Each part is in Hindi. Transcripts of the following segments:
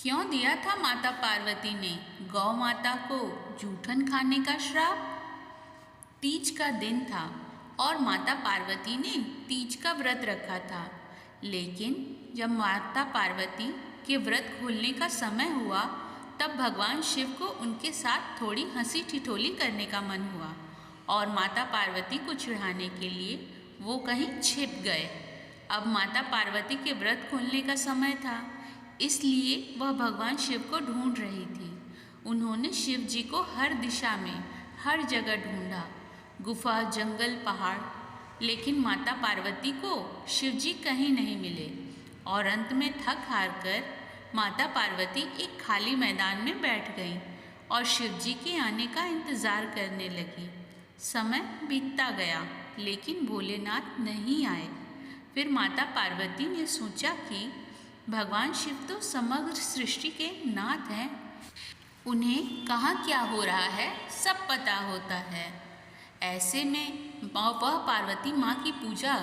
क्यों दिया था माता पार्वती ने गौ माता को जूठन खाने का श्राप? तीज का दिन था और माता पार्वती ने तीज का व्रत रखा था। लेकिन जब माता पार्वती के व्रत खोलने का समय हुआ तब भगवान शिव को उनके साथ थोड़ी हंसी ठिठोली करने का मन हुआ और माता पार्वती को चिढ़ाने के लिए वो कहीं छिप गए। अब माता पार्वती के व्रत खोलने का समय था, इसलिए वह भगवान शिव को ढूंढ रही थी। उन्होंने शिव जी को हर दिशा में हर जगह ढूंढा, गुफा, जंगल, पहाड़, लेकिन माता पार्वती को शिव जी कहीं नहीं मिले। और अंत में थक हार कर माता पार्वती एक खाली मैदान में बैठ गईं और शिव जी के आने का इंतज़ार करने लगी। समय बीतता गया लेकिन भोलेनाथ नहीं आए। फिर माता पार्वती ने सोचा कि भगवान शिव तो समग्र सृष्टि के नाथ हैं, उन्हें कहाँ क्या हो रहा है सब पता होता है। ऐसे में वह पार्वती माँ की पूजा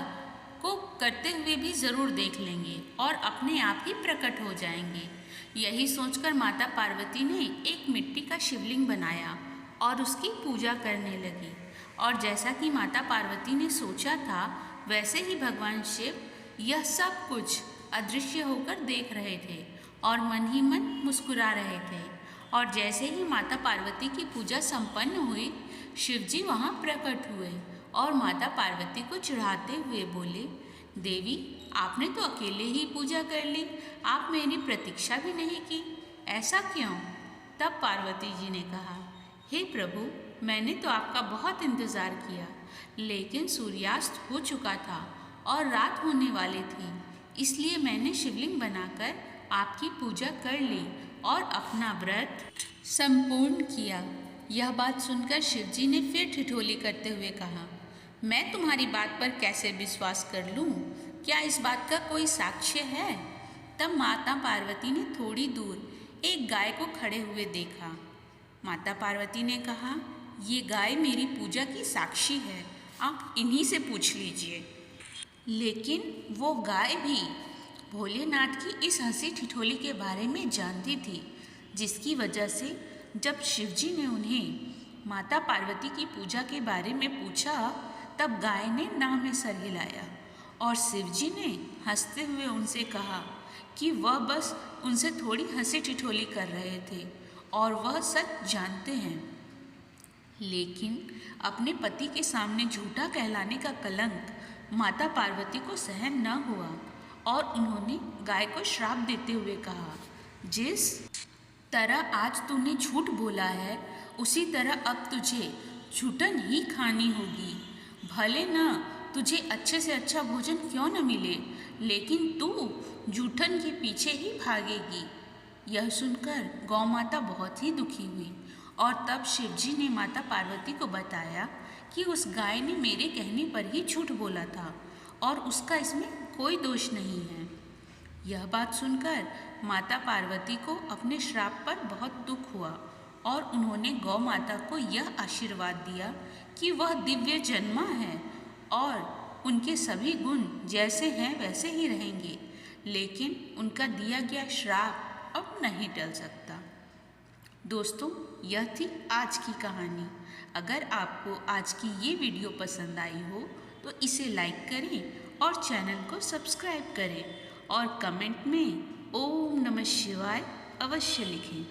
को करते हुए भी ज़रूर देख लेंगे और अपने आप ही प्रकट हो जाएंगे। यही सोचकर माता पार्वती ने एक मिट्टी का शिवलिंग बनाया और उसकी पूजा करने लगी। और जैसा कि माता पार्वती ने सोचा था वैसे ही भगवान शिव यह सब कुछ अदृश्य होकर देख रहे थे और मन ही मन मुस्कुरा रहे थे। और जैसे ही माता पार्वती की पूजा संपन्न हुई, शिव जी वहाँ प्रकट हुए और माता पार्वती को चिढ़ाते हुए बोले, देवी आपने तो अकेले ही पूजा कर ली, आप मेरी प्रतीक्षा भी नहीं की, ऐसा क्यों? तब पार्वती जी ने कहा, हे प्रभु, मैंने तो आपका बहुत इंतज़ार किया, लेकिन सूर्यास्त हो चुका था और रात होने वाली थी, इसलिए मैंने शिवलिंग बनाकर आपकी पूजा कर ली और अपना व्रत संपूर्ण किया। यह बात सुनकर शिव जी ने फिर ठिठोली करते हुए कहा, मैं तुम्हारी बात पर कैसे विश्वास कर लूँ? क्या इस बात का कोई साक्ष्य है? तब माता पार्वती ने थोड़ी दूर एक गाय को खड़े हुए देखा। माता पार्वती ने कहा, ये गाय मेरी पूजा की साक्षी है, आप इन्हीं से पूछ लीजिए। लेकिन वो गाय भी भोलेनाथ की इस हंसी ठिठोली के बारे में जानती थी, जिसकी वजह से जब शिवजी ने उन्हें माता पार्वती की पूजा के बारे में पूछा तब गाय ने ना में सर हिलाया और शिवजी ने हंसते हुए उनसे कहा कि वह बस उनसे थोड़ी हंसी ठिठोली कर रहे थे और वह सच जानते हैं। लेकिन अपने पति के सामने झूठा कहलाने का कलंक माता पार्वती को सहन न हुआ और उन्होंने गाय को श्राप देते हुए कहा, जिस तरह आज तूने झूठ बोला है उसी तरह अब तुझे झूठन ही खानी होगी। भले ना तुझे अच्छे से अच्छा भोजन क्यों न मिले, लेकिन तू झूठन के पीछे ही भागेगी। यह सुनकर गौ माता बहुत ही दुखी हुई और तब शिवजी ने माता पार्वती को बताया कि उस गाय ने मेरे कहने पर ही झूठ बोला था और उसका इसमें कोई दोष नहीं है। यह बात सुनकर माता पार्वती को अपने श्राप पर बहुत दुख हुआ और उन्होंने गौ माता को यह आशीर्वाद दिया कि वह दिव्य जन्मा है और उनके सभी गुण जैसे हैं वैसे ही रहेंगे, लेकिन उनका दिया गया श्राप अब नहीं टल सकता। दोस्तों, यह थी आज की कहानी। अगर आपको आज की ये वीडियो पसंद आई हो तो इसे लाइक करें और चैनल को सब्सक्राइब करें और कमेंट में ओम नमः शिवाय अवश्य लिखें।